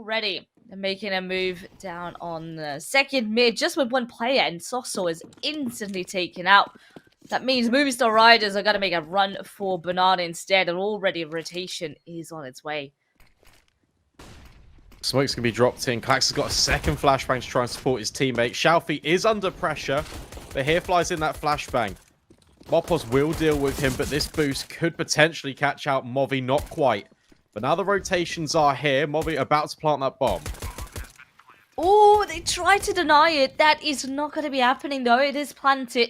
already making a move down on the second mid, just with one player, and Soso is instantly taken out. That means Movistar Riders are going to make a run for Banana instead, and already rotation is on its way. Smoke's going to be dropped in. Klax has got a second flashbang to try and support his teammate. Shalfie is under pressure, but here flies in that flashbang. Mopos will deal with him, but this boost could potentially catch out Movi, not quite. But now the rotations are here. Movi about to plant that bomb. Oh, they tried to deny it. That is not going to be happening, though. It is planted.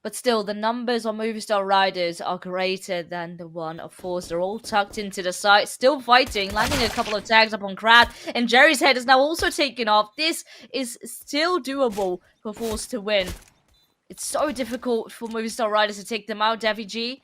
But still, the numbers on Movistar Riders are greater than the one of forZe. They're all tucked into the site, still fighting, landing a couple of tags up on Crad. And Jerry's head is now also taken off. This is still doable for forZe to win. It's so difficult for Movistar Riders to take them out. Davy G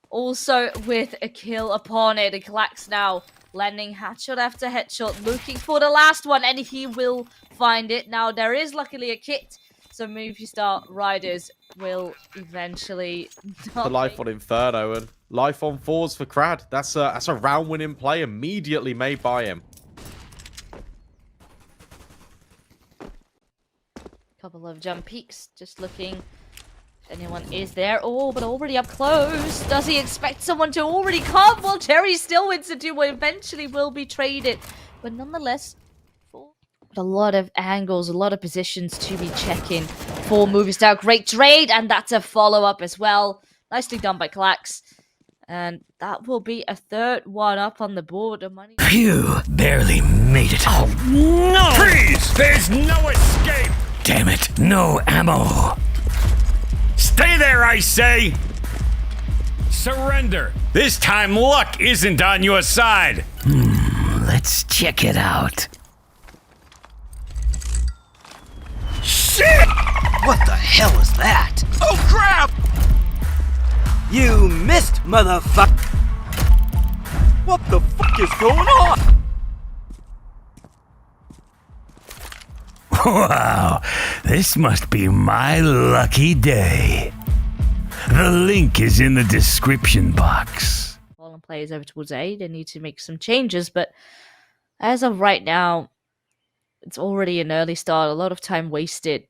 also with a kill upon it. And Klax now landing headshot after headshot, looking for the last one, and he will find it. Now, there is luckily a kit, so Movistar Riders will eventually The life on Inferno and life on forZe for Crad. That's a round-winning play immediately made by him. Couple of jump peeks, just looking if anyone is there. Oh, but already up close. Does he expect someone to already come? Well, Jerry still wins the duel. Eventually will be traded, but nonetheless, a lot of angles, a lot of positions to be checking for Movistar. Great trade, and that's a follow-up as well. Nicely done by Klax. And that will be a third one up on the board. Money. Phew, barely made it. Oh, no! Freeze! There's no escape! Damn it, no ammo. Stay there, I say! Surrender. This time luck isn't on your side. Let's check it out. Shit! What the hell is that? Oh, crap! You missed, motherfucker! What the fuck is going on? Wow, this must be my lucky day. The link is in the description box. Fallen players over towards A. They need to make some changes, but as of right now, it's already an early start. A lot of time wasted.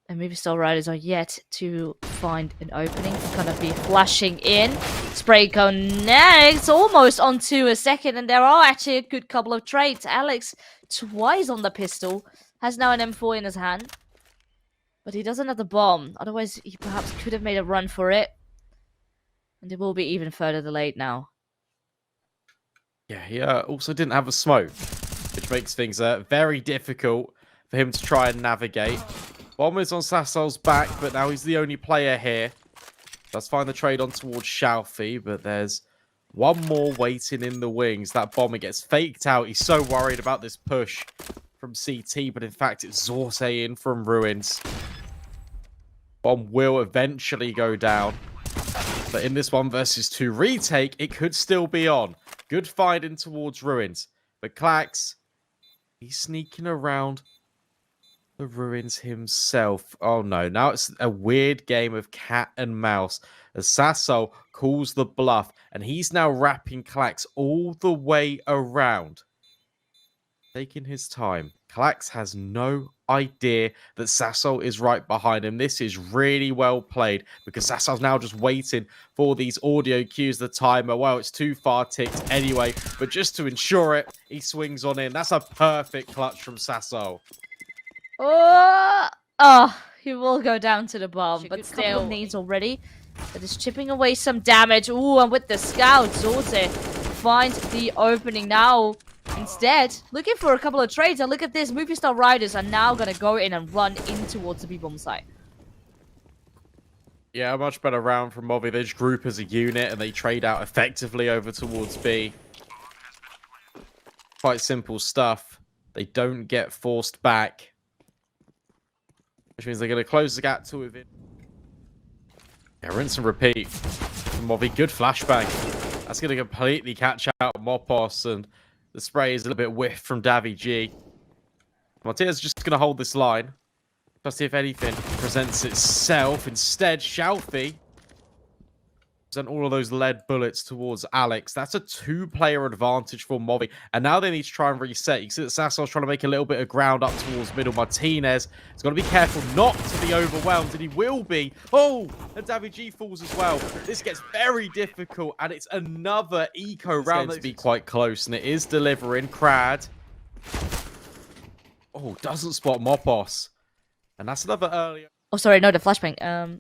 And Movistar Riders are yet to find an opening. Gonna be flashing in. Spray connects almost onto a second, and there are actually a good couple of trades. Alex, twice on the pistol, has now an M4 in his hand. But he doesn't have the bomb. Otherwise, he perhaps could have made a run for it. And it will be even further delayed now. Yeah, he also didn't have a smoke, which makes things very difficult for him to try and navigate. Bomb is on Sassol's back, but now he's the only player here. Let's find the trade on towards Shalfie, but there's one more waiting in the wings. That bomber gets faked out. He's so worried about this push from CT, but in fact, it's forZe in from Ruins. Bomb will eventually go down. But in this 1v2 retake, it could still be on. Good find in towards Ruins. But Klax, he's sneaking around the Ruins himself. Oh no, now it's a weird game of cat and mouse as Sasso calls the bluff, and he's now wrapping Klax all the way around. Taking his time. Klax has no idea that Sasso is right behind him. This is really well played because Sasso's now just waiting for these audio cues, the timer. Well, it's too far ticked anyway, but just to ensure it, he swings on in. That's a perfect clutch from Sasso. Oh, he will go down to the bomb, but still needs already. That is chipping away some damage. Ooh, and with the scout, forZe finds the opening now. Instead, looking for a couple of trades. And look at this, Movistar Riders are now going to go in and run in towards the B-bomb site. Yeah, a much better round from Movi. They just group as a unit and they trade out effectively over towards B. Quite simple stuff. They don't get forced back, which means they're going to close the gap to within. Yeah, rinse and repeat from Movi. Good flashbang. That's going to completely catch out Mopos, and the spray is a little bit whiffed from Davy G. Martinez just going to hold this line. Just see if anything presents itself. Instead, Shalfie sent all of those lead bullets towards Alex. That's a 2-player advantage for Movi. And now they need to try and reset. You see that Sassol's trying to make a little bit of ground up towards middle. Martinez has got to be careful not to be overwhelmed, and he will be. Oh, and David G falls as well. This gets very difficult, and it's another eco round to be quite close, and it is delivering. Crad. Oh, doesn't spot Mopos. And that's another earlier. Oh, sorry, no, the flashbang.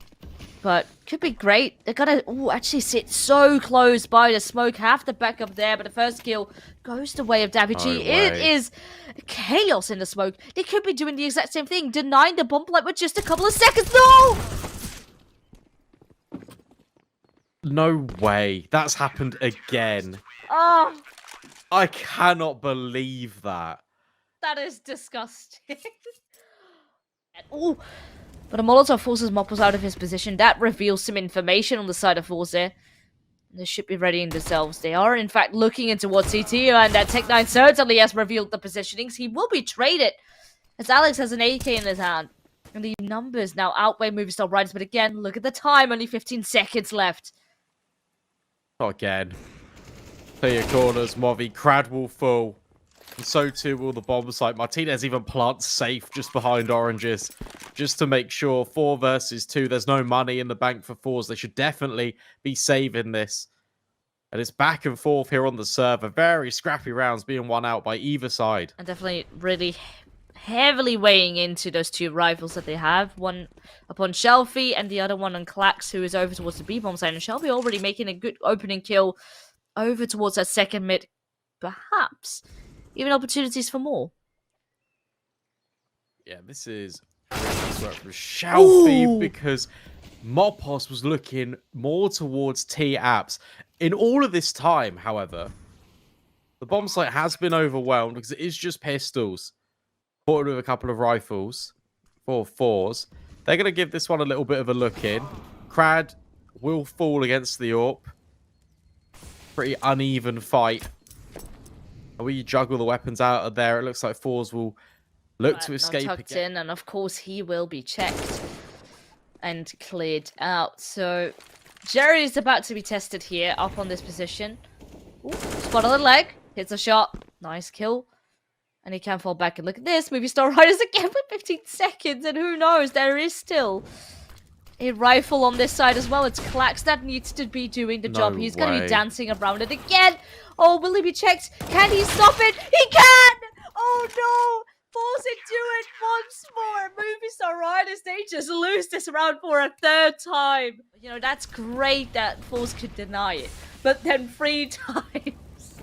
But could be great. They're gonna actually sit so close by the smoke. Have the backup there, but the first kill goes the way of David G. It is chaos in the smoke. They could be doing the exact same thing, denying the bomb like with just a couple of seconds. No! No way. That's happened again. Oh, I cannot believe that. that is disgusting. Oh. But a Molotov forces Mopos out of his position. That reveals some information on the side of forZe. They should be readying themselves. They are, in fact, looking into what CT, and that Tech9 certainly has revealed the positionings. He will be traded, as Alex has an AK in his hand. And the numbers now outweigh Movistar Riders, but again, look at the time. Only 15 seconds left. Not again. Clear your corners, Movi. Crad will fall. And so too will the bomb site. Martinez even plants safe just behind oranges, just to make sure 4 versus 2. There's no money in the bank for fours. They should definitely be saving this. And it's back and forth here on the server. Very scrappy rounds being won out by either side. And definitely really heavily weighing into those 2 rifles that they have. One upon Shelfie and the other one on Clax, who is over towards the B-bomb side. And Shelfie already making a good opening kill over towards that second mid. Perhaps even opportunities for more. Yeah, this is work for Shelfie because Mopos was looking more towards T-Apps. In all of this time, however, the bomb site has been overwhelmed because it is just pistols. Ported with a couple of rifles. 4 fours. They're going to give this one a little bit of a look in. Crad will fall against the AWP. Pretty uneven fight. And we juggle the weapons out of there. It looks like fours will look to escape again. In, and of course he will be checked and cleared out. So Jerry is about to be tested here up on this position. Ooh, spot on the leg. Hits a shot. Nice kill. And he can fall back, and look at this. Movistar Riders again with 15 seconds. And who knows, there is still a rifle on this side as well. It's Clax that needs to be doing the job. He's going to be dancing around it again. Oh, will he be checked? Can he stop it? He can! Oh no! forZe do it once more. Movistar Riders, they just lose this round for a 3rd time. You know, that's great that forZe could deny it. But then 3 times.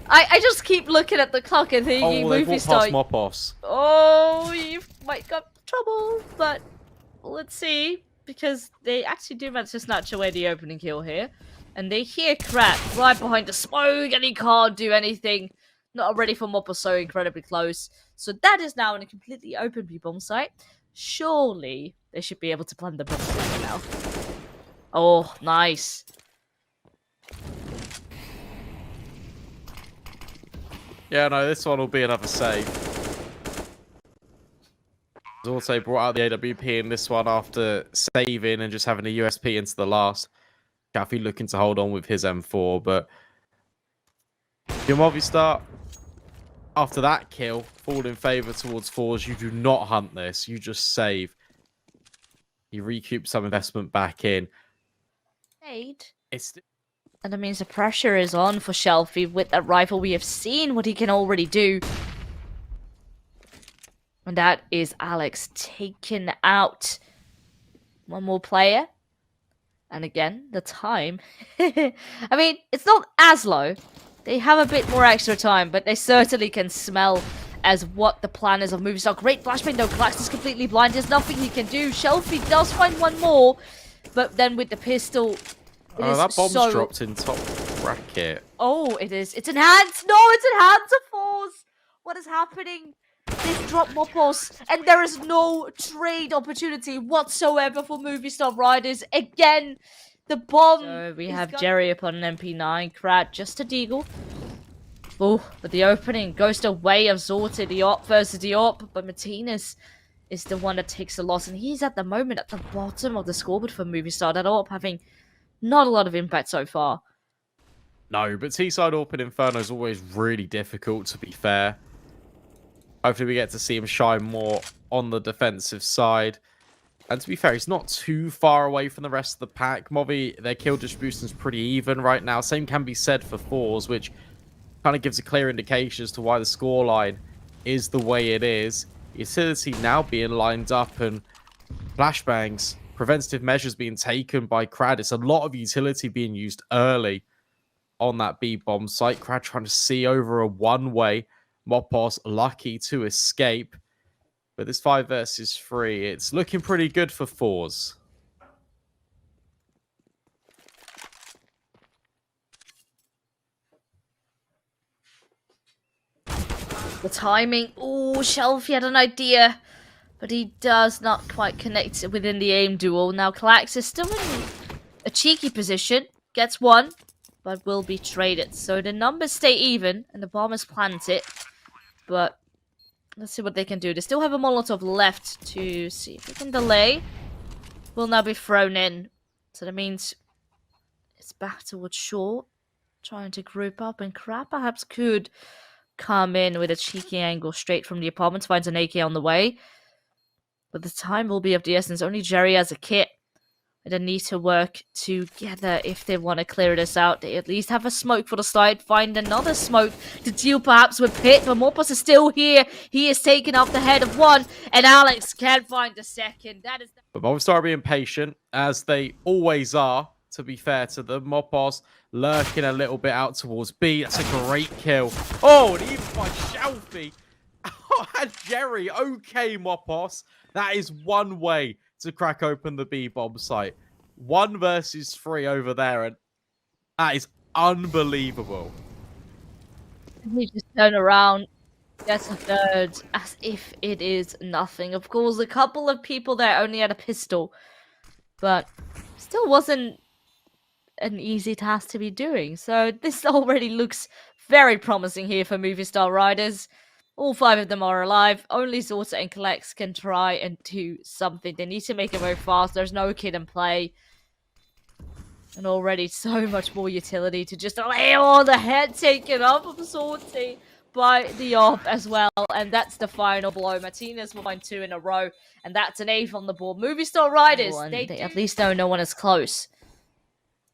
I just keep looking at the clock and thinking, Movistar. Mopos. Oh, you might got trouble, but let's see. Because they actually do manage to snatch away the opening kill here. And they hear Crap right behind the smoke, and he can't do anything. Not ready for Mopos, so incredibly close. So that is now in a completely open B-bomb site. Surely they should be able to plant the bomb now. Oh, nice. Yeah, no, this one will be another save. Also brought out the AWP in this one after saving and just having a USP into the last. Caffey looking to hold on with his M4, but your Movistar, after that kill, fall in favour towards fours. You do not hunt this. You just save. You recoup some investment back in. And that means the pressure is on for Shelfie with that rifle. We have seen what he can already do. And that is Alex taken out. One more player. And again, the time. I mean, it's not as low. They have a bit more extra time, but they certainly can smell as what the plan is of Movistar. Great flashbang though. Clax is completely blind. There's nothing he can do. Shelfie does find one more. But then with the pistol... Oh, that bomb's dropped in top bracket. Oh, it is. It's enhanced. No, it's enhanced of forZe. What is happening? They've dropped Mopos, and there is no trade opportunity whatsoever for Movistar Riders. Again, the bomb. So we have Jerry upon an MP9. Crad just a deagle. Oh, but the opening goes the way of Zorta, the AWP versus the AWP. But Martinez is the one that takes the loss, and he's at the moment at the bottom of the scoreboard for Movistar. That AWP having Not a lot of impact so far. No, but T-side Orpid Inferno is always really difficult, to be fair. Hopefully we get to see him shine more on the defensive side. And to be fair, he's not too far away from the rest of the pack. Movi, their kill distribution is pretty even right now. Same can be said for forZe, which kind of gives a clear indication as to why the scoreline is the way it is. Utility now being lined up and flashbangs, preventative measures being taken by Crad. It's a lot of utility being used early on that B-bomb site. Crad trying to see over a one-way. Mopos lucky to escape. But this 5 versus 3, it's looking pretty good for forZe. The timing. Oh, Shelfie had an idea. But he does not quite connect within the aim duel. Now, Klax is still in a cheeky position. Gets one, but will be traded. So the numbers stay even, and the bomb is planted. But let's see what they can do. They still have a Molotov left to see if they can delay. Will now be thrown in. So that means it's back towards short. Trying to group up, and Crab perhaps could come in with a cheeky angle straight from the apartment. Finds an AK on the way. But the time will be of the essence. Only Jerry has a kit. They need to work together if they want to clear this out. They at least have a smoke for the side. Find another smoke to deal perhaps with Pit. But Morpos is still here. He is taking off the head of one. And Alex can't find the second. That is... But Movistar being patient, as they always are, to be fair to them. Mopos lurking a little bit out towards B. That's a great kill. Oh, and even by Shelfie. Oh, and Jerry. Okay, Mopos. That is one way to crack open the B-bomb site. 1 versus 3 over there, and that is unbelievable. He just turn around, gets a third, as if it is nothing. Of course, a couple of people there only had a pistol, but still wasn't an easy task to be doing. So this already looks very promising here for Movistar Riders. All 5 of them are alive. Only Zorta and Klex can try and do something. They need to make it very fast. There's no kid in play. And already so much more utility to just allow the head taken off of Zorta by the op as well. And that's the final blow. Martinez will find 2 in a row. And that's an 8th on the board. Movistar Riders, they at least know no one is close.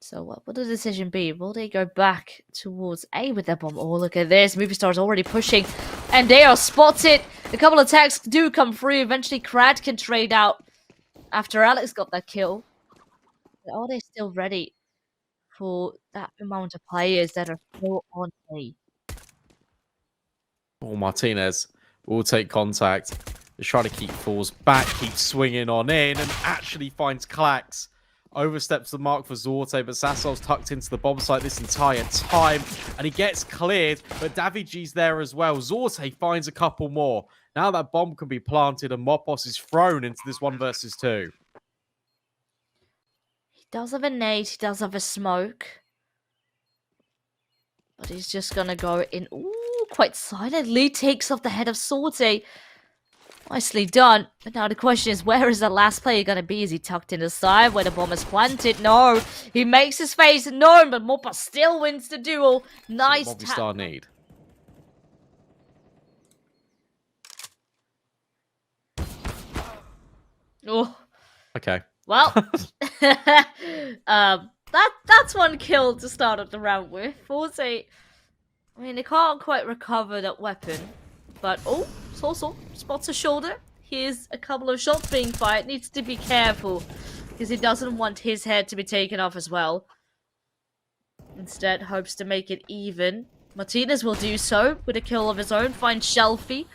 So what will the decision be? Will they go back towards A with their bomb? Oh, look at this. Movistar is already pushing. And they are spotted. A couple of attacks do come through. Eventually, Crad can trade out after Alex got that kill. But are they still ready for that amount of players that are still on A? Oh, Martinez will take contact. Just trying to keep forZe back, keep swinging on in, and actually finds Klax. Oversteps the mark for Zorte, but Sassol's tucked into the bomb site this entire time, and he gets cleared, but Daviji's there as well. Zorte finds a couple more. Now that bomb can be planted, and Mopos is thrown into this 1 versus 2. He does have a nade, he does have a smoke. But he's just gonna go in, ooh, quite silently, takes off the head of Zorte. Nicely done. But now the question is, where is the last player going to be? Is he tucked in the side where the bomb is planted? No. He makes his face known, but Mopa still wins the duel. Nice So Movistar need. Oh. Okay. Well. That's one kill to start up the round with. forZe, I mean, they can't quite recover that weapon. But, oh, Sorso spots a shoulder. Here's a couple of shots being fired. Needs to be careful, because he doesn't want his head to be taken off as well. Instead, hopes to make it even. Martinez will do so with a kill of his own. Finds Shelfie.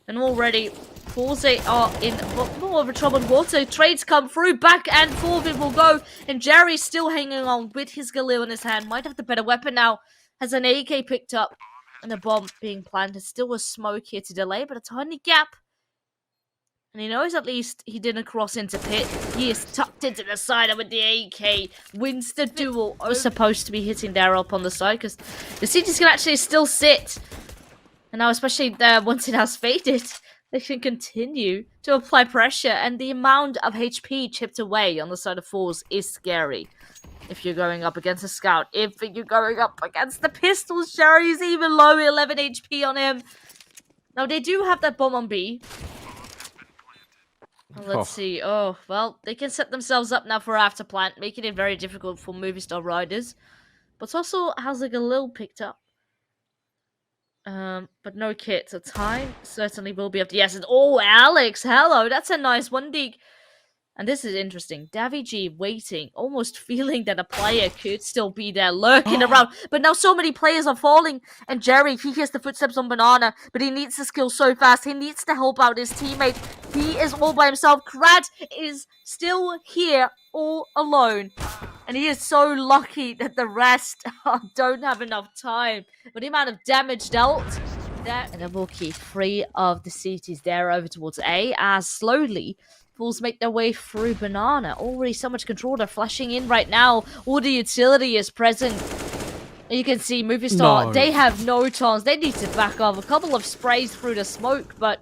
And already, forZe are in more of a troubled water. Trades come through. Back and forth it will go. And Jerry's still hanging on with his Galil in his hand. Might have the better weapon now. Has an AK picked up. And a bomb being planted. Still a smoke here to delay, but a tiny gap. And he knows at least he didn't cross into Pit. He is tucked into the side with the AK. Wins the duel. I was supposed to be hitting there up on the side, because the CTs can actually still sit. And now, especially there, once it has faded, they can continue to apply pressure. And the amount of HP chipped away on the side of forZe is scary. if you're going up against a scout. If you're going up against the pistols, Jerry's even low, 11 HP on him. Now, they do have that bomb on B. Well, let's see. Oh, well, they can set themselves up now for after plant, making it very difficult for Movistar riders. But also has like a little picked up. But no kit, so time certainly will be up to yes. Oh, Alex, hello, that's a nice one, Dig. And this is interesting. Davy G waiting, almost feeling that a player could still be there lurking around. But now so many players are falling. And Jerry, he hears the footsteps on Banana, but he needs the skill so fast. He needs to help out his teammate. He is all by himself. Krad is still here all alone. And he is so lucky that the rest don't have enough time. But the amount of damage dealt there. And then we'll keep 3 of the CTs there over towards A as slowly Fools make their way through Banana. Already so much control. They're flashing in right now. All the utility is present. And you can see Movistar, they have no chance. They need to back off. A couple of sprays through the smoke, but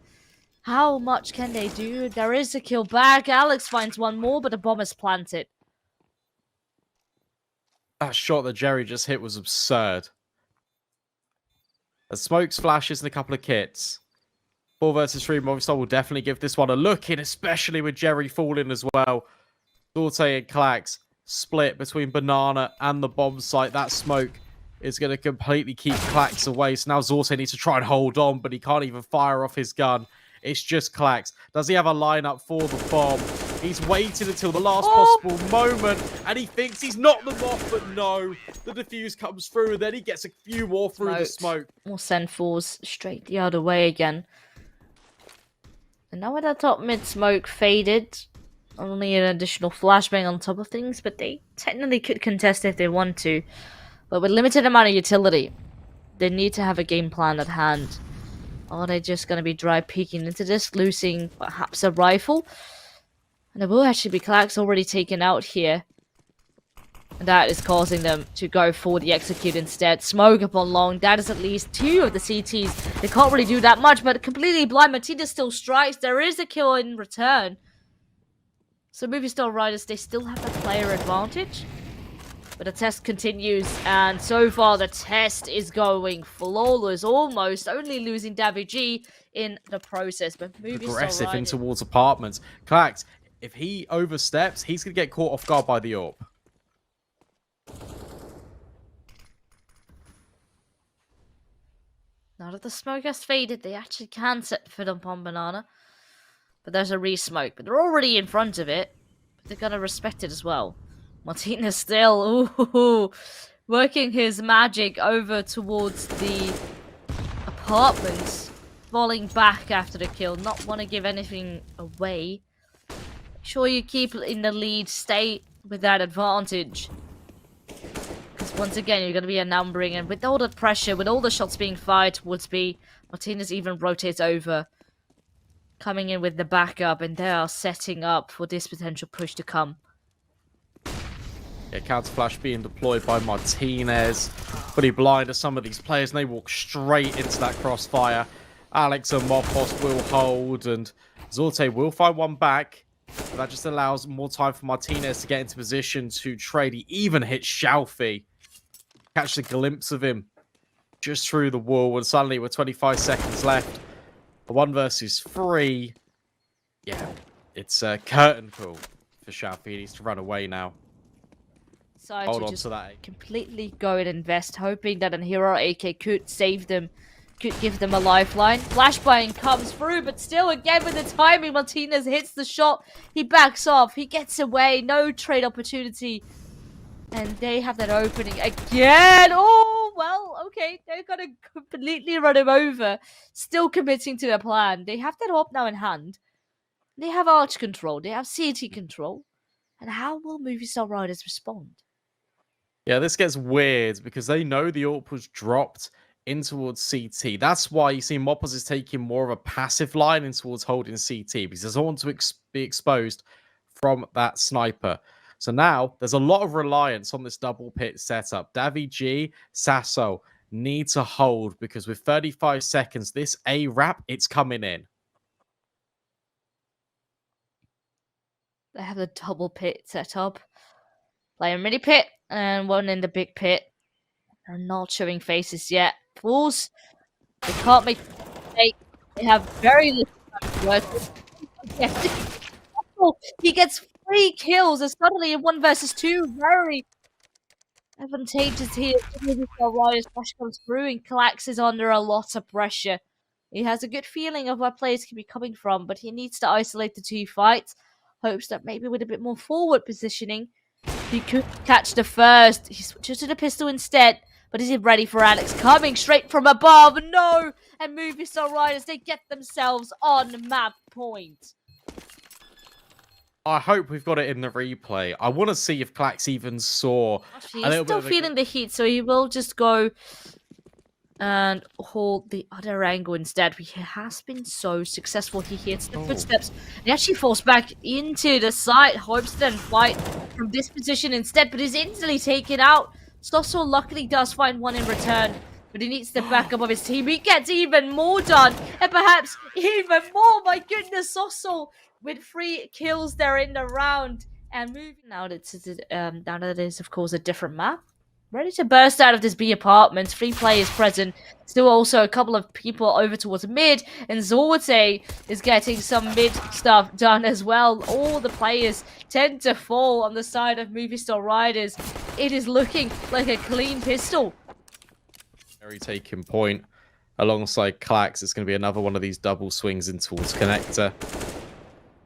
how much can they do? There is a kill back. Alex finds one more, but the bomb is planted. That shot that Jerry just hit was absurd. The smokes, flashes, and a couple of kits. 4 versus 3, Movistar will definitely give this one a look in, especially with Jerry falling as well. Dorte and Klax split between Banana and the bomb site. That smoke is going to completely keep Klax away. So now Zorte needs to try and hold on, but he can't even fire off his gun. It's just Klax. Does he have a lineup for the bomb? He's waited until the last possible moment, and he thinks he's knocked them off, but no. The defuse comes through, and then he gets a few more through the smoke. We'll send Falls straight the other way again. And now with that top mid smoke faded, only an additional flashbang on top of things, but they technically could contest if they want to. But with limited amount of utility, they need to have a game plan at hand. Are they just going to be dry peeking into this, losing perhaps a rifle? And there will actually be Klax already taken out here. And that is causing them to go for the execute instead. Smoke up on long. That is at least 2 of the CTs. They can't really do that much, but completely blind. Martinez still strikes. There is a kill in return. So Movistar Riders, they still have that player advantage. But the test continues, and so far the test is going flawless, almost. Only losing Davy G in the process, but Movistar aggressive in towards apartments. Klax, if he oversteps, he's going to get caught off guard by the AWP. Now that the smoke has faded, they actually can set foot upon Banana. But there's a re-smoke, but they're already in front of it. But they're going to respect it as well. Martinez still, working his magic over towards the apartments. Falling back after the kill. Not want to give anything away. Make sure you keep in the lead. Stay with that advantage. Because once again, you're going to be outnumbering. And with all the pressure, with all the shots being fired towards B, Martinez even rotates over. Coming in with the backup. And they are setting up for this potential push to come. Yeah, counter flash being deployed by Martinez. Fully blind to some of these players, and they walk straight into that crossfire. Alex and Mopos will hold, and Zorte will find one back. But that just allows more time for Martinez to get into position to trade. He even hits Shalfie. Catch a glimpse of him just through the wall, and suddenly with 25 seconds left, a 1 versus 3. Yeah, it's a curtain call for Shalfie. He needs to run away now. Hold on to that. Completely go and invest, hoping that an hero AK could save them, could give them a lifeline. Flashbang comes through, but still again with the timing, Martinez hits the shot. He backs off. He gets away. No trade opportunity. And they have that opening again. Oh, well, okay. They're going to completely run him over. Still committing to their plan. They have that AWP now in hand. They have arch control. They have CT control. And how will Movistar Riders respond? Yeah, this gets weird because they know the AWP was dropped in towards CT. That's why you see Moppers is taking more of a passive line in towards holding CT because he doesn't want to be exposed from that sniper. So now there's a lot of reliance on this double pit setup. Davy G, Sasso need to hold because with 35 seconds, this A wrap, it's coming in. They have the double pit set up. Player in mini pit and one in the big pit. They're not showing faces yet. forZe, they can't make a mistake. They have very little time to work with. Yes, he gets 3 kills and suddenly in 1 versus 2. Very advantageous here. Riot's flash comes through and Klax is under a lot of pressure. He has a good feeling of where players can be coming from, but he needs to isolate the 2 fights. Hopes that maybe with a bit more forward positioning, he could catch the first. He switches to the pistol instead. But is he ready for Alex? Coming straight from above. No! And Movistar Riders, they get themselves on map point. I hope we've got it in the replay. I want to see if Klax even saw He's a little still bit of feeling the heat, so he will just go and hold the other angle instead. He has been so successful. He hits the footsteps. He actually falls back into the side. Hopes to then fight from this position instead, but is instantly taken out. Sosso luckily does find one in return, but he needs the backup of his team. He gets even more done, and perhaps even more. My goodness, Sosso with 3 kills there in the round. And moving now that it is, of course, a different map. Ready to burst out of this B apartment. 3 players present. Still also a couple of people over towards mid. And zorZe is getting some mid stuff done as well. All the players tend to fall on the side of Movistar Riders. It is looking like a clean pistol. very taking point alongside Klax. It's going to be another one of these double swings in towards connector.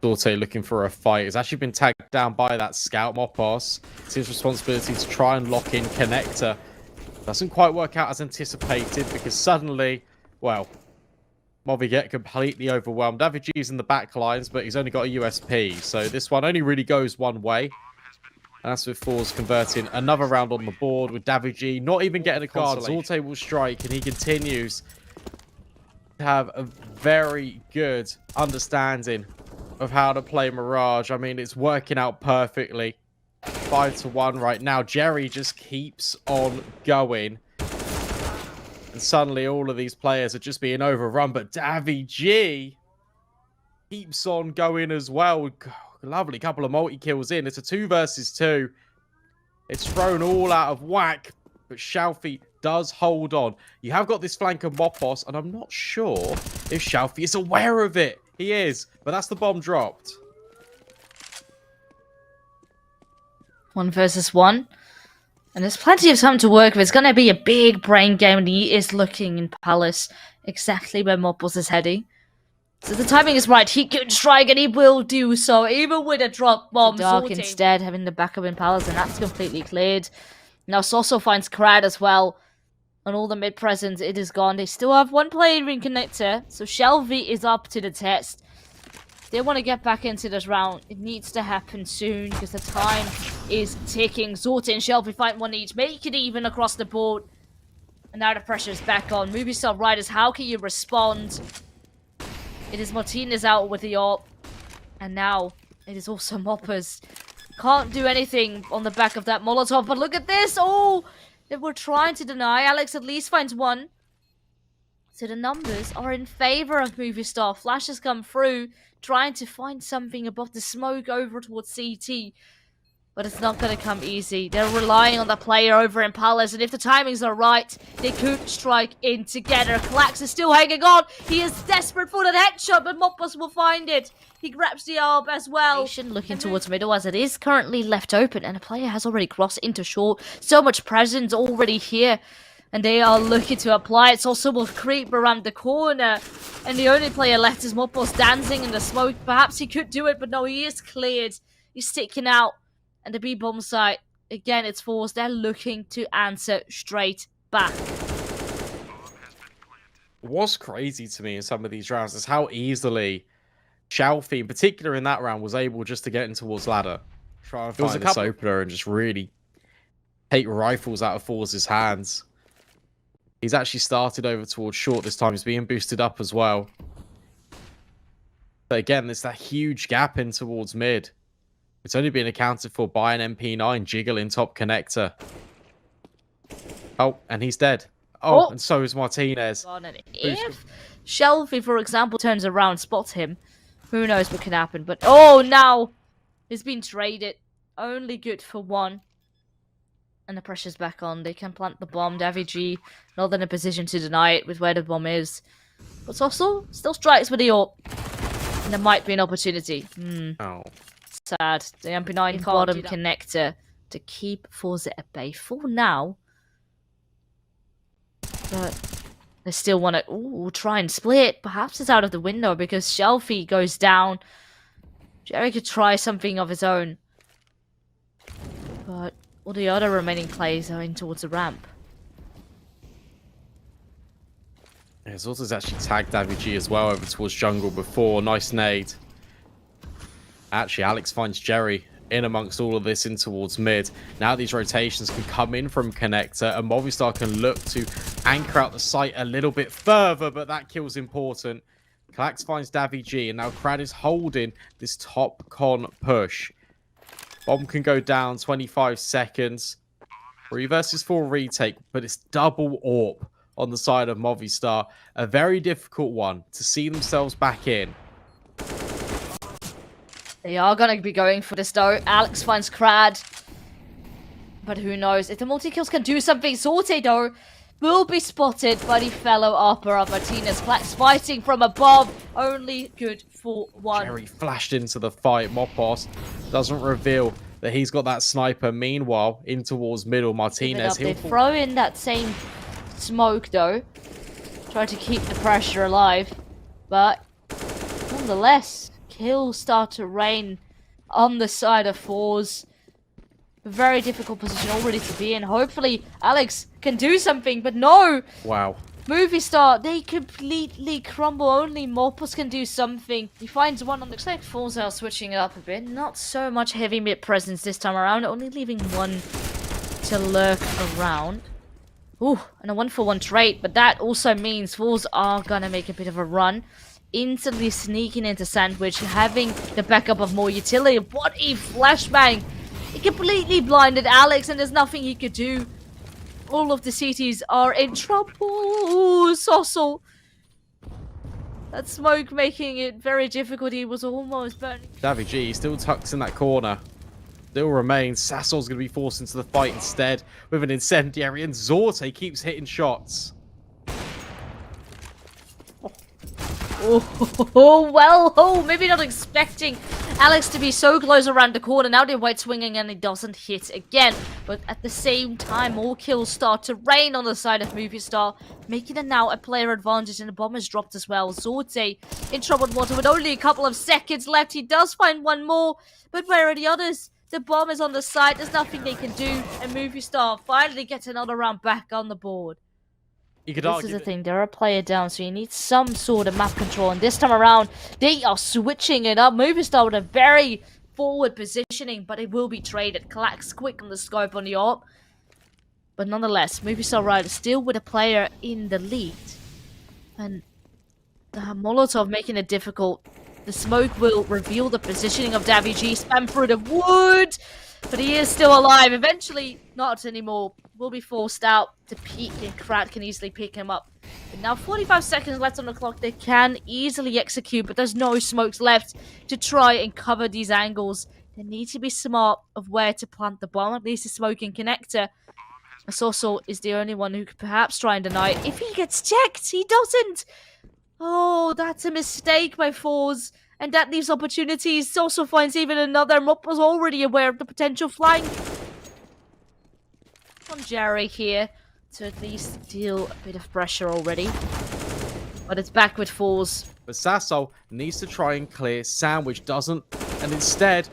zorZe looking for a fight. It's actually been tagged down by that scout Mopos. It's his responsibility to try and lock in connector. Doesn't quite work out as anticipated because suddenly, well, Movi get completely overwhelmed. Daviji's in the back lines, but he's only got a USP. So this one only really goes one way. And that's with forZe converting another round on the board with Daviji not even getting a card. zorZe will strike and he continues to have a very good understanding of how to play Mirage. I mean, it's working out perfectly. 5-1 right now. Jerry just keeps on going. And suddenly all of these players are just being overrun. But Daviji keeps on going as well. Lovely couple of multi-kills in. It's a 2 versus 2. It's thrown all out of whack. But Shalfie does hold on. You have got this flank of Mopos. And I'm not sure if Shalfie is aware of it. He is. But that's the bomb dropped. 1 versus 1. And there's plenty of time to work with. It's going to be a big brain game. And he is looking in Palace exactly where Mopos is heading. So the timing is right. He could strike and he will do so. Even with a drop bomb. Dark instead having the backup in Palace. And that's completely cleared. Now Sosso finds Krad as well. On all the mid presence, it is gone. They still have 1 player in connector. So Shelby is up to the test. They want to get back into this round. It needs to happen soon because the time is ticking. zorZe and Shelby fight 1 each. Make it even across the board. And now the pressure is back on. Movistar Riders, how can you respond? It is Martinez out with the AWP. And now it is also Moppers. Can't do anything on the back of that Molotov. But look at this. Oh, they were trying to deny. Alex at least finds 1. So the numbers are in favor of Movistar. Flashes come through, trying to find something above the smoke over towards CT. But it's not going to come easy. They're relying on the player over in Palace. And if the timings are right, they could strike in together. Klax is still hanging on. He is desperate for that headshot, but Mopos will find it. He grabs the ARB as well. Looking towards middle as it is currently left open. And the player has already crossed into short. So much presence already here. And they are looking to apply it. So will creep around the corner. And the only player left is Mopos dancing in the smoke. Perhaps he could do it, but no, he is cleared. He's sticking out. And the B-bomb site, again, it's forZe. They're looking to answer straight back. What's crazy to me in some of these rounds is how easily Shalfie, in particular in that round, was able just to get in towards ladder. Try and find this opener and just really take rifles out of forZe's hands. He's actually started over towards short this time. He's being boosted up as well. But again, there's that huge gap in towards mid. It's only been accounted for by an MP9 jiggling top connector. Oh, and he's dead. Oh, and so is Martinez. If Shelby, for example, turns around, spots him, who knows what can happen. But, oh, now he's been traded. Only good for 1. And the pressure's back on. They can plant the bomb. Davy not in a position to deny it with where the bomb is. But also, still strikes with the AWP. And there might be an opportunity. Oh. Sad. The MP9 bottom connector to keep forZe at bay for now. But they still want to try and split. Perhaps it's out of the window because Shelfie goes down. Jerry could try something of his own. But all the other remaining players are in towards the ramp. Yeah, Zorta's actually tagged Davy as well over towards jungle before. Nice nade. Actually, Alex finds Jerry in amongst all of this in towards mid. Now these rotations can come in from connector and Movistar can look to anchor out the site a little bit further, but that kill's important. Klax finds Davy and now Crad is holding this top con push. Bomb can go down 25 seconds. 3 versus 4 retake, but it's double AWP on the side of Movistar. A very difficult one to see themselves back in. They are going to be going for this though. Alex finds Crad. But who knows? If the multi-kills can do something, ZorTe though will be spotted by the fellow upper of Martinez. Klax fighting from above. Only good for one. Jerry flashed into the fight. Mopos doesn't reveal that he's got that sniper. Meanwhile, in towards middle, Martinez. They throw in that same smoke though. Try to keep the pressure alive. But nonetheless, kills start to rain on the side of forZe. A very difficult position already to be in. Hopefully, Alex can do something, but no! Wow. Movistar, they completely crumble. Only Morpus can do something. He finds one on the looks like forZe are switching it up a bit. Not so much heavy mid presence this time around, only leaving one to lurk around. Ooh, and a 1-for-1 trade, but that also means forZe are gonna make a bit of a run. Instantly sneaking into Sandwich, having the backup of more utility. What a flashbang! It completely blinded Alex, and there's nothing he could do. All of the CTs are in trouble. Ooh, Sossel. That smoke making it very difficult. He was almost burning. Davy still tucks in that corner. Still remains. Sassol's going to be forced into the fight instead with an incendiary, and ZorTe keeps hitting shots. Maybe not expecting Alex to be so close around the corner. Now they're white swinging and it doesn't hit again. But at the same time, more kills start to rain on the side of Movistar, making it now a player advantage, and the bomb is dropped as well. ZorTe in troubled water with only a couple of seconds left. He does find one more, but where are the others? The bomb is on the side. There's nothing they can do, and Movistar finally gets another round back on the board. This is the thing, they're a player down, so you need some sort of map control. And this time around, they are switching it up. Movistar with a very forward positioning, but it will be traded. Klax quick on the scope on the AWP. But nonetheless, Movistar Rider still with a player in the lead. And the Molotov making it difficult. The smoke will reveal the positioning of Davy spam through the wood. But he is still alive. Eventually, not anymore. Will be forced out to peek, and Crad can easily pick him up. But now 45 seconds left on the clock. They can easily execute, but there's no smokes left to try and cover these angles. They need to be smart of where to plant the bomb. At least the smoking connector. Sossel is the only one who could perhaps try and deny it. If he gets checked, he doesn't. Oh, that's a mistake by forZe. And that leaves opportunities. Sossel finds even another. Mop was already aware of the potential flank on Jerry here to at least deal a bit of pressure already. But it's back with forZe. But Sasso needs to try and clear. Sandwich doesn't. And instead,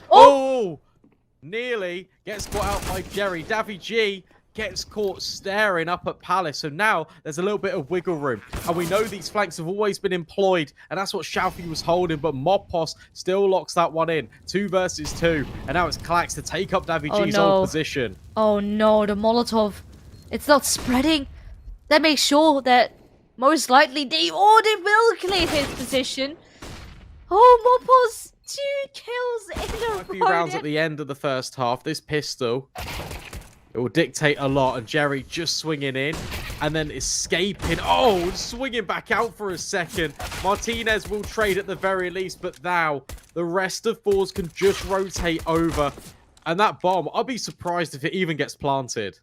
nearly gets caught out by Jerry. Davy gets caught staring up at Palace. So now there's a little bit of wiggle room. And we know these flanks have always been employed. And that's what Shelfie was holding. But Mopos still locks that one in. 2 versus 2. And now it's Klax to take up Davy old position. Oh no, the Molotov. It's not spreading. That makes sure that most likely they will clear his position. Oh, Mopos. 2 kills in a row. A few rounds at the end of the first half. This pistol, it will dictate a lot, and Jerry just swinging in and then escaping. Oh, swinging back out for a second. Martinez will trade at the very least, but now the rest of forZe can just rotate over. And that bomb, I'll be surprised if it even gets planted.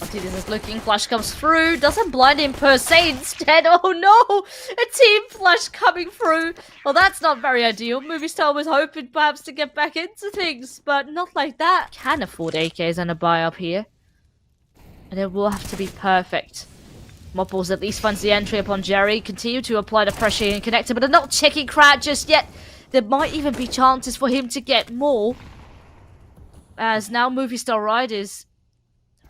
Martinez is looking, flash comes through, doesn't blind him per se, instead, oh no, a team flash coming through. Well, that's not very ideal. Movistar was hoping perhaps to get back into things, but not like that. Can afford AKs and a buy up here. And it will have to be perfect. Mopples at least finds the entry upon Jerry, continue to apply the pressure and connector, but they're not checking Crad just yet. There might even be chances for him to get more. As now Movistar Riders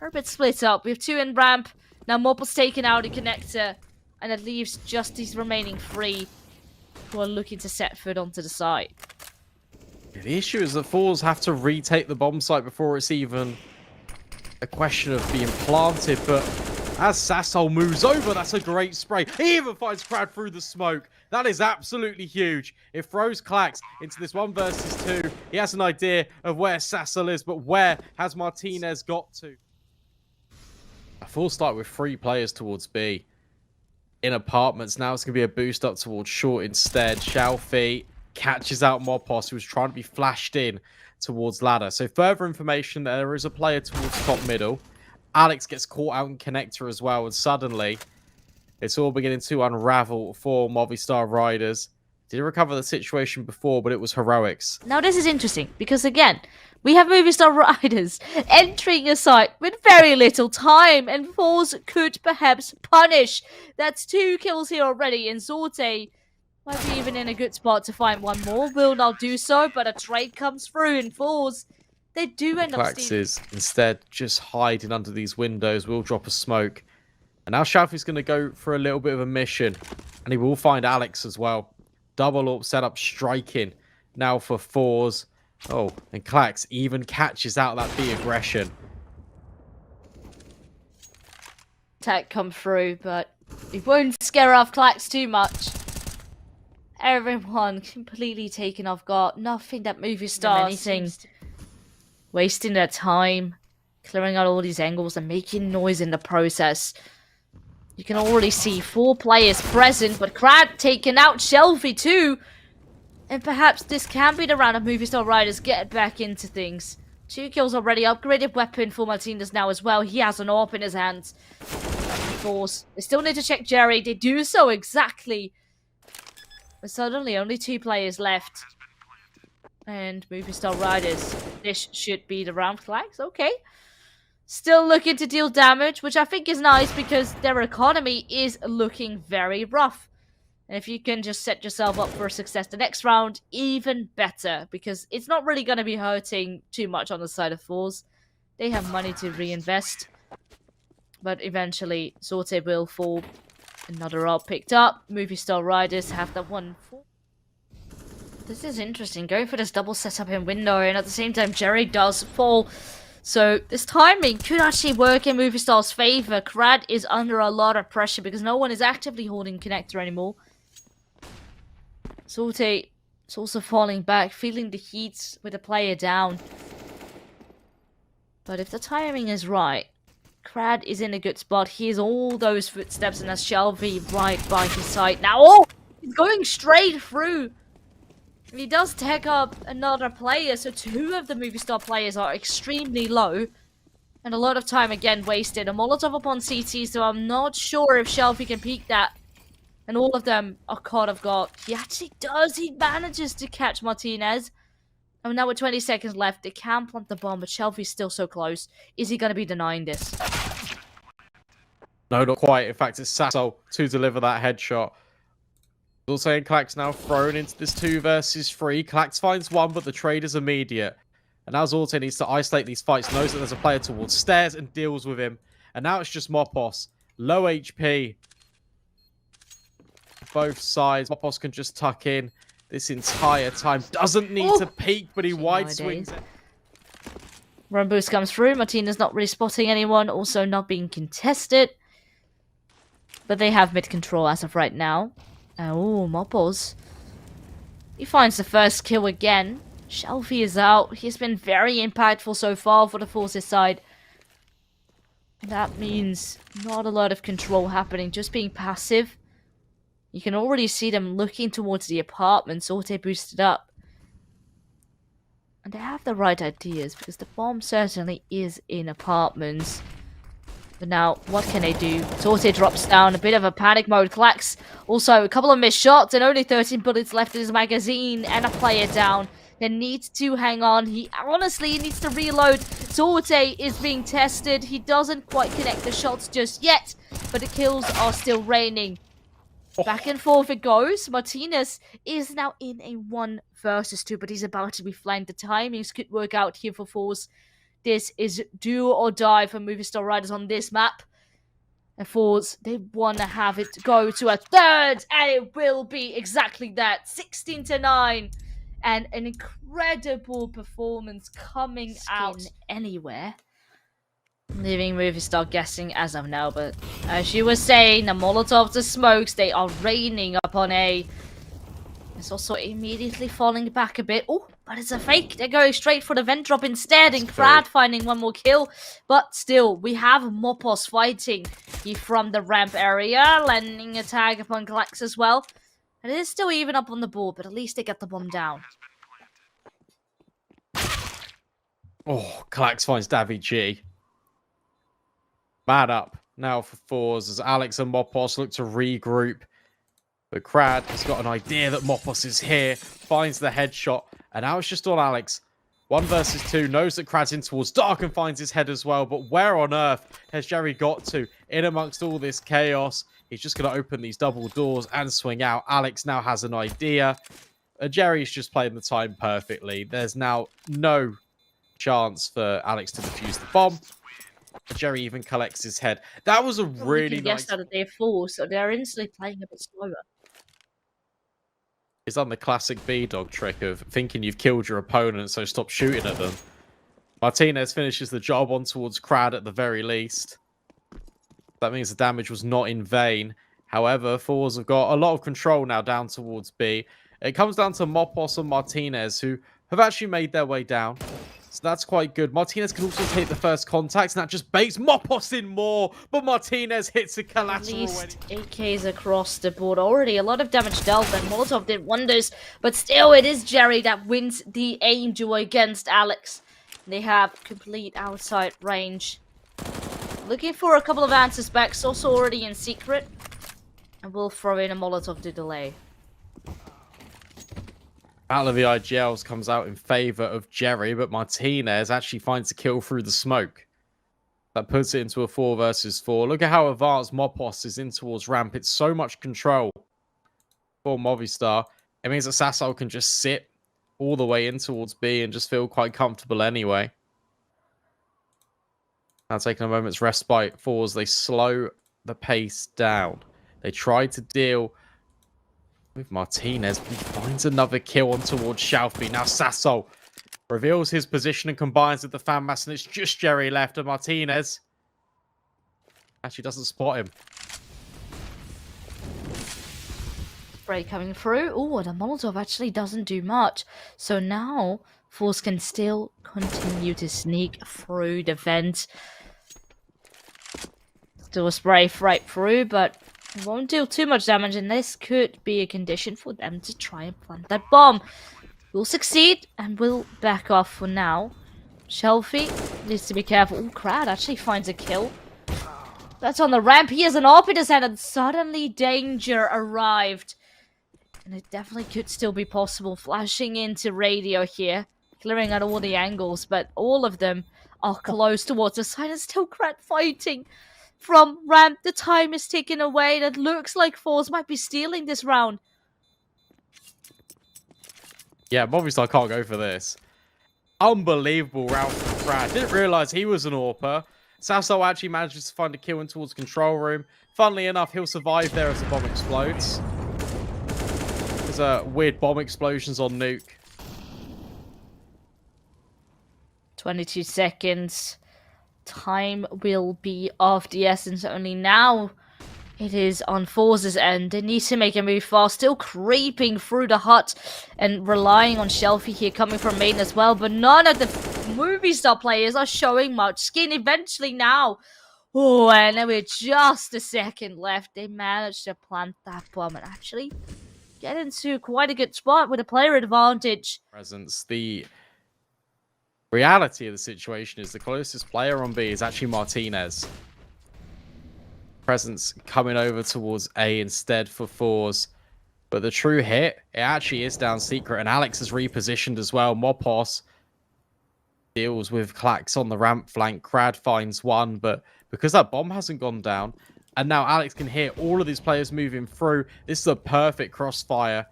are a bit split up. We have 2 in ramp. Now Mopple's taken out a connector. And it leaves just these remaining 3 who are looking to set foot onto the site. The issue is that forZe have to retake the bomb site before it's even a question of being planted. But as Sassol moves over, that's a great spray. He even finds Crad through the smoke. That is absolutely huge. It throws Clax into this 1 versus 2. He has an idea of where Sassol is, but where has Martinez got to? A full start with 3 players towards B. In apartments, now it's going to be a boost up towards short instead. Shalfie catches out Mopos, who was trying to be flashed in towards ladder. So further information, there is a player towards top middle. Alex gets caught out in connector as well, and suddenly it's all beginning to unravel for Movistar Riders. Did recover the situation before, but it was heroics. Now this is interesting, because again, we have Movistar Riders entering a site with very little time, and forZe could perhaps punish. That's 2 kills here already, and Zorte might be even in a good spot to find 1 more. Will not do so, but a trade comes through, and forZe, they do end up Clax is instead just hiding under these windows, will drop a smoke. And now Shalfie's going to go for a little bit of a mission, and he will find Alex as well. Double AWP setup striking now for forZe. Oh, and Clax even catches out that B aggression. attack come through, but it won't scare off Clax too much. Everyone completely taken off guard. Nothing that Movistar anything. Wasting their time, clearing out all these angles and making noise in the process. You can already see 4 players present, but Crad taking out Shelby too. And perhaps this can be the round of Movistar Riders get back into things. 2 kills already, upgraded weapon for Martinez now as well. He has an AWP in his hands. Of course, they still need to check Jerry. They do so exactly. But suddenly only 2 players left. And Movistar Riders. This should be the round flags. Okay. Still looking to deal damage, which I think is nice because their economy is looking very rough. And if you can just set yourself up for success the next round, even better. Because it's not really going to be hurting too much on the side of forZe. They have money to reinvest. But eventually, Zorte will fall. Another AWP picked up. Movistar Riders have that one. This is interesting. Going for this double setup in window. And at the same time, Jerry does fall. So this timing could actually work in Movistar's favor. Crad is under a lot of pressure because no one is actively holding connector anymore. Zorte is also falling back, feeling the heat with the player down. But if the timing is right, Crad is in a good spot. He has all those footsteps and has Shelby right by his side. Now, oh! He's going straight through. He does tag up another player, so 2 of the Movistar players are extremely low. And a lot of time again wasted. A Molotov upon CT, so I'm not sure if Shelby can peek that. And all of them are caught off guard. He actually does. He manages to catch Martinez. And now with 20 seconds left, they can plant the bomb, but Shelby's still so close. Is he going to be denying this? No, not quite. In fact, it's Sassol to deliver that headshot. Also, Clax now thrown into this 2 versus 3. Clax finds 1, but the trade is immediate. And now Zorte needs to isolate these fights, knows that there's a player towards stairs and deals with him. And now it's just Mopos. Low HP. Both sides. Mopos can just tuck in this entire time. Doesn't need to peek, but he wide swings it. Run boost comes through. Martinez not really spotting anyone. Also not being contested. But they have mid control as of right now. Oh, Mopos. He finds the first kill again. Shelby is out. He's been very impactful so far for the forZe side. That means not a lot of control happening. Just being passive. You can already see them looking towards the apartments, auto boosted up. And they have the right ideas, because the bomb certainly is in apartments. But now, what can they do? Sorte drops down, a bit of a panic mode. Klax, also a couple of missed shots and only 13 bullets left in his magazine, and a player down. They need to hang on. He honestly needs to reload. Sorte is being tested. He doesn't quite connect the shots just yet, but the kills are still raining. Back and forth it goes. Martinez is now in a 1 versus 2, but he's about to be flanked. The timings could work out here for forZe. This is do or die for Movistar Riders on this map. And forZe, they want to have it go to a third, and it will be exactly that. 16-9. And an incredible performance coming out anywhere. Leaving Movistar guessing as of now, but as you were saying, the Molotovs, the smokes, they are raining upon A. It's also immediately falling back a bit. Oh, but it's a fake. They're going straight for the vent drop instead, and Krad finding one more kill. But still, we have Mopos fighting here from the ramp area, landing a tag upon Klax as well. And it is still even up on the board, but at least they get the bomb down. Oh, Klax finds Davy G. Bad up now for forZe as Alex and Mopos look to regroup. But Krad has got an idea that Mopos is here, finds the headshot, and now it's just on Alex. 1 versus 2, knows that Krad's in towards Dark and finds his head as well, but where on earth has Jerry got to? In amongst all this chaos, he's just going to open these double doors and swing out. Alex now has an idea. Jerry's just playing the time perfectly. There's now no chance for Alex to defuse the bomb. Jerry even collects his head. That was a really nice... out of their fall, so they're instantly playing a bit slower. He's done the classic B-Dog trick of thinking you've killed your opponent, so stop shooting at them. Martinez finishes the job on towards Krad at the very least. That means the damage was not in vain. However, forZe have got a lot of control now down towards B. It comes down to Mopos and Martinez, who have actually made their way down. So that's quite good. Martinez can also take the first contact, and that just baits Mopos in more. But Martinez hits a collateral. At least AKs across the board already. A lot of damage dealt, and Molotov did wonders. But still, it is Jerry that wins the aim duel against Alex. They have complete outside range. Looking for a couple of answers back. Also already in secret. And we'll throw in a Molotov to delay. Battle of the IGLs comes out in favor of Jerry, but Martinez actually finds a kill through the smoke. That puts it into a 4 versus 4. Look at how advanced Mopos is in towards ramp. It's so much control for Movistar. It means that Sassol can just sit all the way in towards B and just feel quite comfortable anyway. Now taking a moment's respite forZe, they slow the pace down. They try to deal with Martinez, but he finds another kill on towards Shalfie. Now Sassol reveals his position and combines with the fan mass, and it's just Jerry left, and Martinez actually doesn't spot him. Spray coming through. Oh, the Molotov actually doesn't do much. So now forZe can still continue to sneak through the vent. Still a spray right through, but it won't deal too much damage, and this could be a condition for them to try and plant that bomb. Will succeed, and will back off for now. Shelfie needs to be careful. Oh, Krad actually finds a kill. That's on the ramp. He has an AWP in his hand, and suddenly danger arrived. And it definitely could still be possible. Flashing into radio here. Clearing out all the angles, but all of them are close towards the side, and still Krad fighting. From ramp, the time is ticking away. That looks like forZe might be stealing this round. Yeah, Movistar can't go for this. Unbelievable round from Krad. Didn't realise he was an AWPer. Sassol actually manages to find a kill in towards control room. Funnily enough, he'll survive there as the bomb explodes. There's weird bomb explosions on Nuke. 22 seconds. Time will be of the essence. Only now it is on forZe's end. They need to make a move fast. Still creeping through the hut and relying on Shelfie here coming from main as well. But none of the Movistar players are showing much skin. Eventually now, Oh, and with just a second left, they managed to plant that bomb and actually get into quite a good spot with a player advantage. Presence. The reality of the situation is the closest player on B is actually Martinez. Presence coming over towards A instead for forZe. But the true hit, it actually is down secret, and Alex is repositioned as well. Mopos deals with Klax on the ramp flank. Crad finds one, but because that bomb hasn't gone down, and now Alex can hear all of these players moving through, this is a perfect crossfire.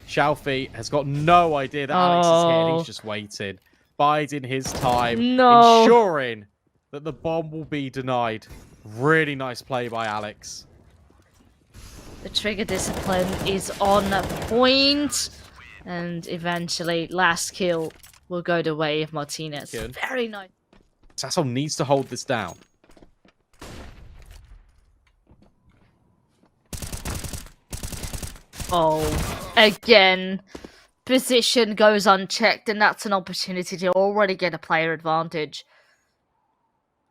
Shalfie has got no idea that Alex is here, and he's just waiting, biding his time, ensuring that the bomb will be denied. Really nice play by Alex. The trigger discipline is on point. And eventually, last kill will go the way of Martinez. Good. Very nice. Sassel needs to hold this down. Oh, again. Position goes unchecked, and that's an opportunity to already get a player advantage.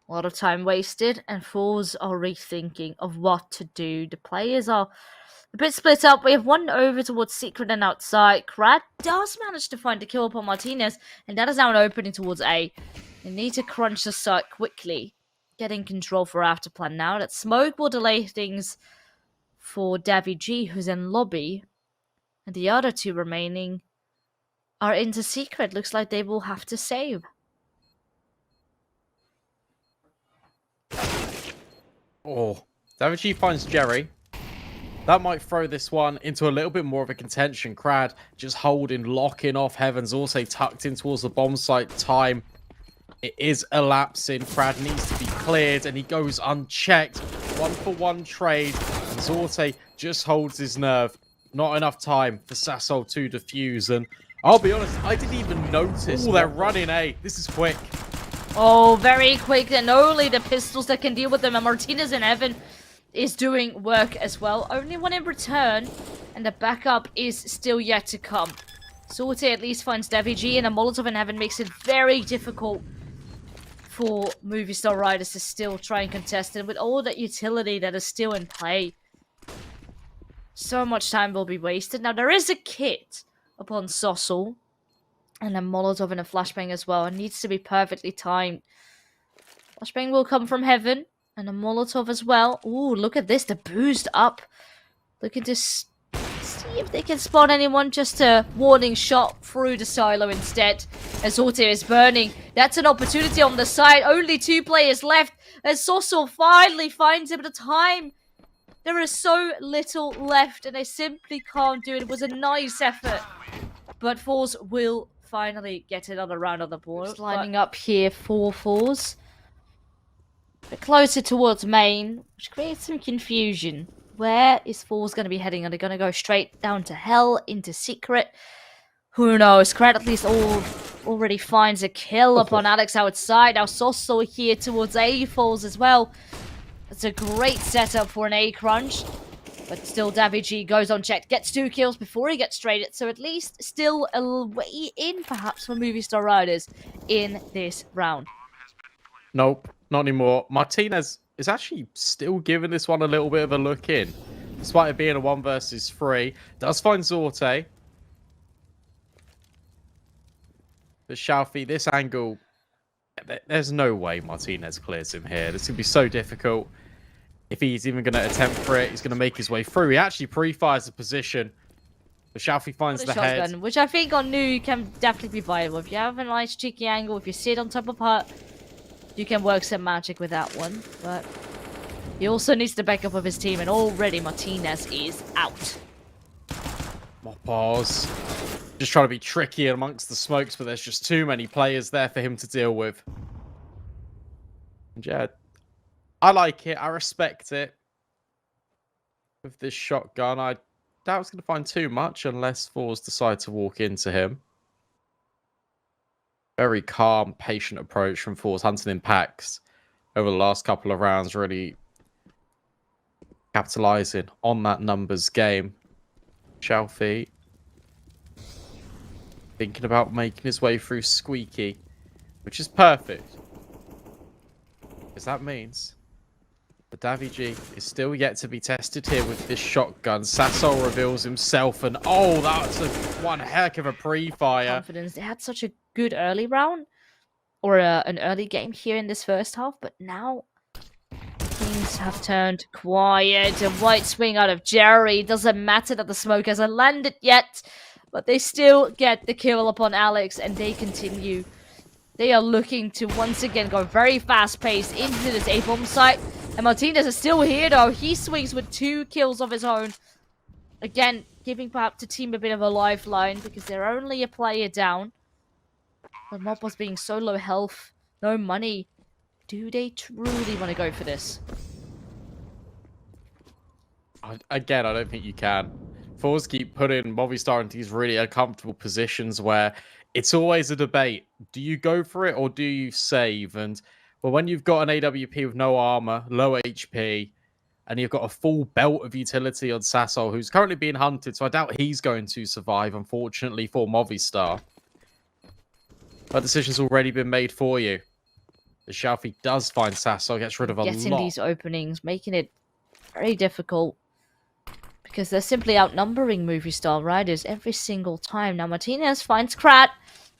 A lot of time wasted, and forZe are rethinking of what to do. The players are a bit split up. We have one over towards Secret and outside. Crad does manage to find a kill upon Martinez, and that is now an opening towards A. They need to crunch the site quickly. Getting control for after plan now. That smoke will delay things for Davy G, who's in lobby. And the other two remaining are into Secret. Looks like they will have to save. Oh, Davy G finds Jerry. That might throw this one into a little bit more of a contention. Crad just holding, locking off Heavens, also tucked in towards the bomb site. Time, it is elapsing. Crad needs to be cleared, and he goes unchecked. 1-for-1 trade, and Zorte just holds his nerve. Not enough time for Sassol to defuse, and I'll be honest, I didn't even notice. Oh, they're running A. This is quick. Oh, very quick, and only the pistols that can deal with them, and Martinez in heaven is doing work as well. Only one in return, and the backup is still yet to come. Sorte at least finds Davy G, and a Molotov in heaven makes it very difficult for Movistar Riders to still try and contest it with all that utility that is still in play. So much time will be wasted. Now, there is a kit upon Sossel, and a Molotov and a flashbang as well. It needs to be perfectly timed. Flashbang will come from heaven. And a Molotov as well. Ooh, look at this. The boost up. Looking to see if they can spot anyone. Just a warning shot through the silo instead. As Zorte is burning. That's an opportunity on the side. Only 2 players left. As Sossel finally finds him at a time. There is so little left. And they simply can't do it. It was a nice effort. But forZe will finally get another round on the board. Just lining up here for forZe. A bit closer towards main, which creates some confusion. Where is forZe going to be heading? Are they going to go straight down to hell, into secret? Who knows? Crad at least already finds a kill upon Alex outside. Now Sossel here towards A falls as well. It's a great setup for an A crunch. But still, Davy G goes unchecked. Gets 2 kills before he gets traded. So at least still a way in, perhaps, for Movistar Riders in this round. Nope, not anymore. Martinez is actually still giving this one a little bit of a look in. Despite it being a 1 versus 3. Does find Zorte. But Shalfie, this angle, there's no way Martinez clears him here. This is going to be so difficult. If he's even going to attempt for it, he's going to make his way through. He actually pre-fires the position. But Shalfie finds the shotgun, head. which I think on new can definitely be viable. If you have a nice cheeky angle, if you sit on top of hut, you can work some magic with that one. But he also needs the backup of his team, and already Martinez is out. Pause. Just trying to be tricky amongst the smokes, but there's just too many players there for him to deal with. And yeah, I like it. I respect it. With this shotgun, I doubt it's going to find too much unless forZe decide to walk into him. Very calm, patient approach from forZe, hunting in packs over the last couple of rounds, really capitalizing on that numbers game. Shalfie thinking about making his way through Squeaky, which is perfect. Because that means But Davy is still yet to be tested here with this shotgun. Sassol reveals himself, and oh, that's one heck of a pre-fire. Confidence. They had such a good early round, or an early game here in this first half, but now things have turned quiet. A white swing out of Jerry. Doesn't matter that the smoke hasn't landed yet, but they still get the kill upon Alex, and they continue. They are looking to once again go very fast-paced into this A-bomb site. And Martinez is still here, though. He swings with 2 kills of his own. Again, giving perhaps the team a bit of a lifeline because they're only a player down. But Mopos being so low health, no money. Do they truly want to go for this? Again, I don't think you can. forZe keep putting Movistar into these really uncomfortable positions where it's always a debate. Do you go for it or do you save? And well, when you've got an AWP with no armor, low HP, and you've got a full belt of utility on Sassol, who's currently being hunted, so I doubt he's going to survive, unfortunately, for Movistar. That decision's already been made for you. The Shelfie does find Sassol, gets rid of a lot. Getting these openings, making it very difficult. Because they're simply outnumbering Movistar Riders every single time. Now Martinez finds Krat.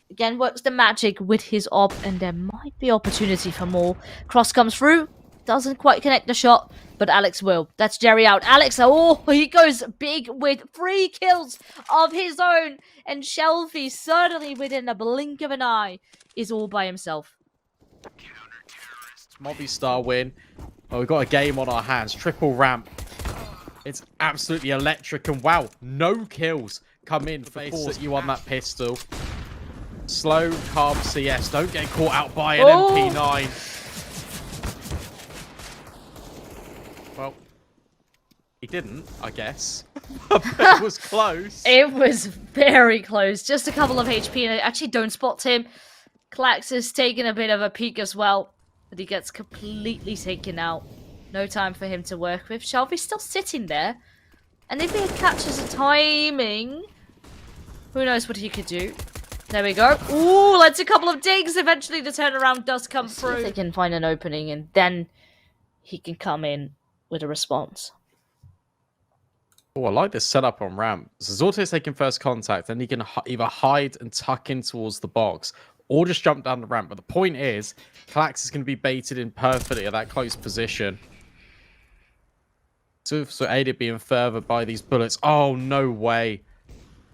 Again, works the magic with his op, and there might be opportunity for more. Cross comes through. Doesn't quite connect the shot, but Alex will. That's Jerry out. Alex, oh, he goes big with 3 kills of his own. And Shelfie, certainly within a blink of an eye, is all by himself. Movistar win. Oh, we've got a game on our hands. Triple ramp. It's absolutely electric. And wow, no kills come in for forZe that you on that pistol. Slow, calm CS. Don't get caught out by an MP9. Well, he didn't, I guess. It was close. It was very close. Just a couple of HP, and I actually don't spot him. Klax is taking a bit of a peek as well, but he gets completely taken out. No time for him to work with. Shelfie's still sitting there. And if he catches a timing, who knows what he could do. There we go. Ooh, that's a couple of digs. Eventually the turnaround does come through. If they can find an opening, and then he can come in with a response. Oh, I like this setup on ramp. So Zorte's taking first contact, then he can either hide and tuck in towards the box, or just jump down the ramp. But the point is, Klax is going to be baited in perfectly at that close position. So aided being furthered by these bullets. Oh, no way.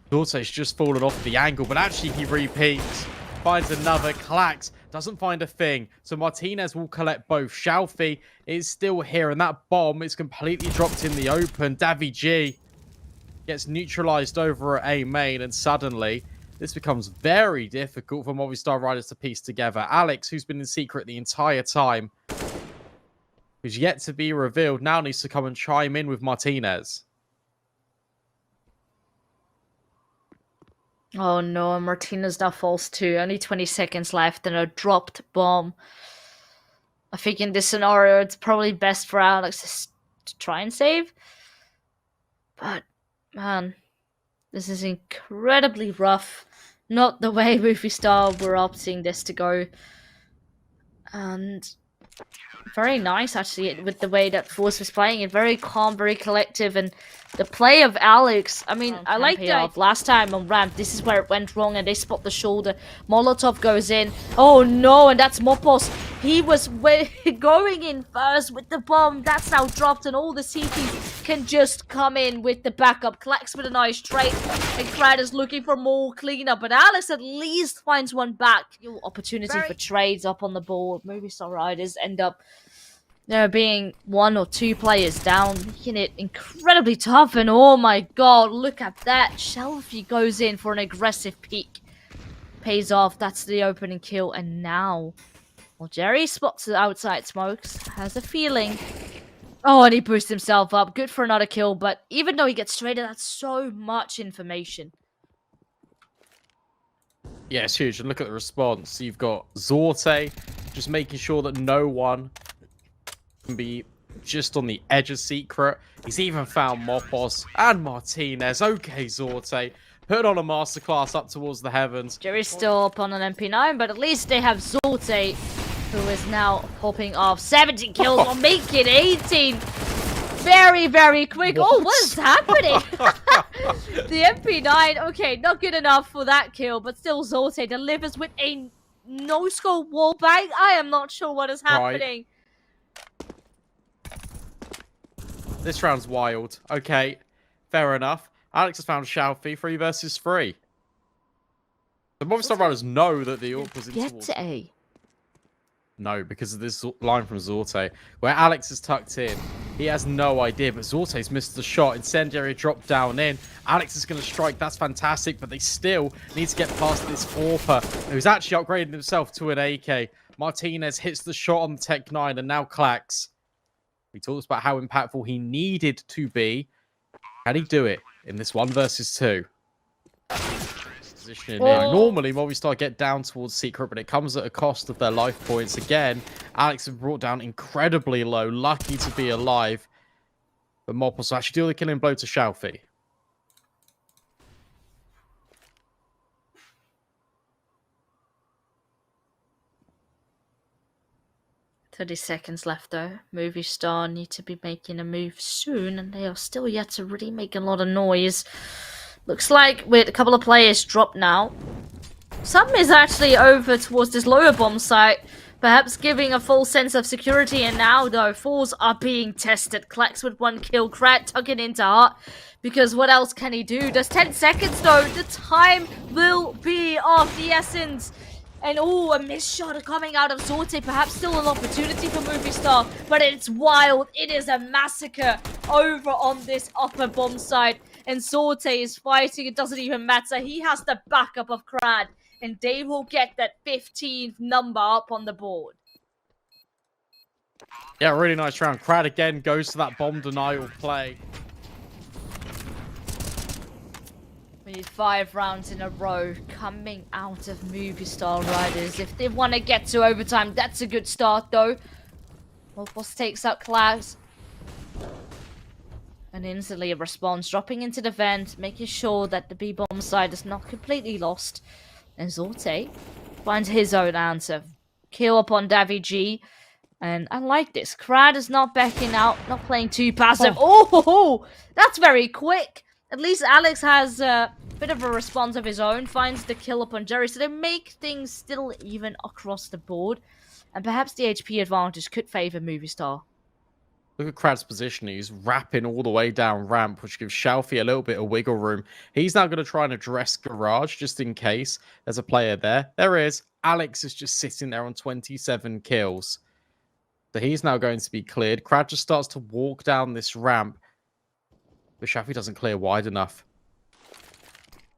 Zorte's just fallen off the angle, but actually he repeats. Finds another. Klax doesn't find a thing. So Martinez will collect both. Shelfie is still here, and that bomb is completely dropped in the open. Davy G gets neutralized over at A main, and suddenly this becomes very difficult for Movistar Riders to piece together. Alex, who's been in secret the entire time, who's yet to be revealed, now needs to come and chime in with Martinez. Oh no, Martinez now falls too. Only 20 seconds left and a dropped bomb. I think in this scenario, it's probably best for Alex to try and save. But, man, this is incredibly rough. Not the way Movistar were opting this to go. And very nice, actually, with the way that forZe was playing it. Very calm, very collective, and the play of Alex, I mean, I like that. Last time on ramp, this is where it went wrong, and they spot the shoulder. Molotov goes in. Oh no, and that's Mopos. He was going in first with the bomb. That's now dropped, and all the CTs can just come in with the backup. Klax with a nice trade, and Krat is looking for more cleanup, but Alex at least finds one back. Opportunity for trades up on the board. Movistar Riders end up being 1 or 2 players down, making it incredibly tough. And oh my god, look at that. Shelfie goes in for an aggressive peek. Pays off. That's the opening kill. And now, well, Jerry spots the outside smokes. Has a feeling. Oh, and he boosts himself up. Good for another kill. But even though he gets traded, that's so much information. Yeah, it's huge. And look at the response. You've got Zorte just making sure that no one can be just on the edge of secret. He's even found Mopos and Martinez. Okay, Zorte. Put on a masterclass up towards the heavens. Jerry's still up on an MP9, but at least they have Zorte who is now popping off 17 kills will make it 18. Very, very quick. What? Oh, what is happening? The MP9, okay, not good enough for that kill, but still Zorte delivers with a no-scope wallbang. I am not sure what is happening. This round's wild. Okay, fair enough. Alex has found Shalfie 3 versus 3. The Movistar Riders know that the AWP was in Get towards... to A. No, because of this line from Zorte, where Alex is tucked in. He has no idea, but Zorte's missed the shot. Incendiary drop down in. Alex is going to strike. That's fantastic, but they still need to get past this AWPer, who's actually upgraded himself to an AK. Martinez hits the shot on the Tech 9, and now Clax. He talks about how impactful he needed to be. Can he do it in this 1 versus 2? Positioning in. Normally, Movistar get down towards Secret, but it comes at a cost of their life points. Again, Alex has brought down incredibly low. Lucky to be alive. But Mob will actually deal the killing blow to Shalfie. 30 seconds left though. Movistar need to be making a move soon, and they are still yet to really make a lot of noise. Looks like with a couple of players dropped now, some is actually over towards this lower bomb site, perhaps giving a full sense of security. And now though, forZe are being tested. Clax with 1 kill, Krat tugging into heart, because what else can he do? There's 10 seconds though, the time will be of the essence. And oh, a missed shot coming out of Zorte. Perhaps still an opportunity for Movistar, but it's wild. It is a massacre over on this upper bomb side. And Zorte is fighting. It doesn't even matter. He has the backup of Krad. And they will get that 15th number up on the board. Yeah, really nice round. Krad again goes to that bomb denial play. We need 5 rounds in a row coming out of Movistar Riders. If they want to get to overtime, that's a good start though. Boss takes out Klaus. And instantly a response, dropping into the vent, making sure that the B-bomb side is not completely lost. And Zorte finds his own answer. Kill upon Davi G. And I like this. Krad is not backing out, not playing too passive. Oh, that's very quick. At least Alex has a bit of a response of his own, finds the kill upon Jerry, so they make things still even across the board. And perhaps the HP advantage could favor Movistar. Look at Krad's position. He's wrapping all the way down ramp, which gives Shalfie a little bit of wiggle room. He's now going to try and address Garage, just in case there's a player there. There is. Alex is just sitting there on 27 kills. So he's now going to be cleared. Krad just starts to walk down this ramp. But Shalfie doesn't clear wide enough.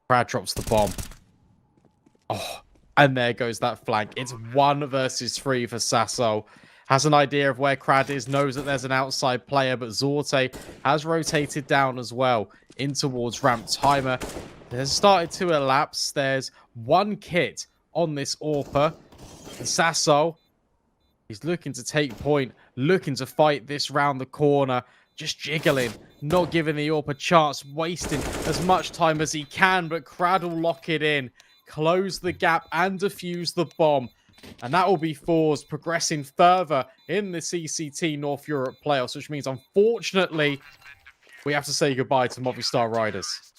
Krad drops the bomb. Oh, and there goes that flank. It's 1 versus 3 for Sasso. Has an idea of where Krad is, knows that there's an outside player, but Zorte has rotated down as well in towards ramp. Timer has started to elapse. There's 1 kit on this AWPer. And Sasso, he's looking to take point, looking to fight this round the corner, just jiggling, not giving the AWP a chance, wasting as much time as he can, but Krad will lock it in, close the gap and defuse the bomb. And that will be forZe progressing further in the CCT North Europe playoffs, which means, unfortunately, we have to say goodbye to Movistar Riders.